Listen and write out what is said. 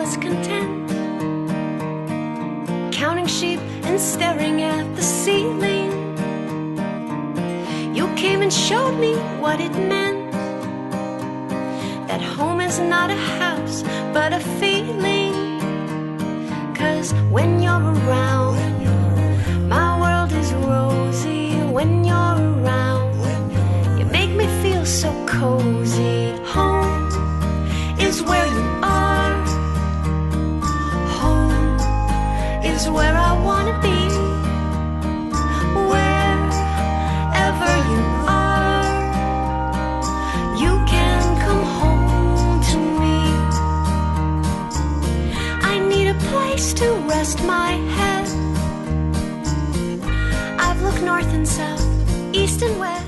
was content, counting sheep and staring at the ceiling. You came and showed me what it meant, that home is not a house but a feeling. 'Cause when you're around, my world is rosy. When you're around, you make me feel so cozy. Home is where you are. Home is where I wanna be. Wherever you are, you can come home to me. I need a place to rest my head. I've looked north and south, east and west.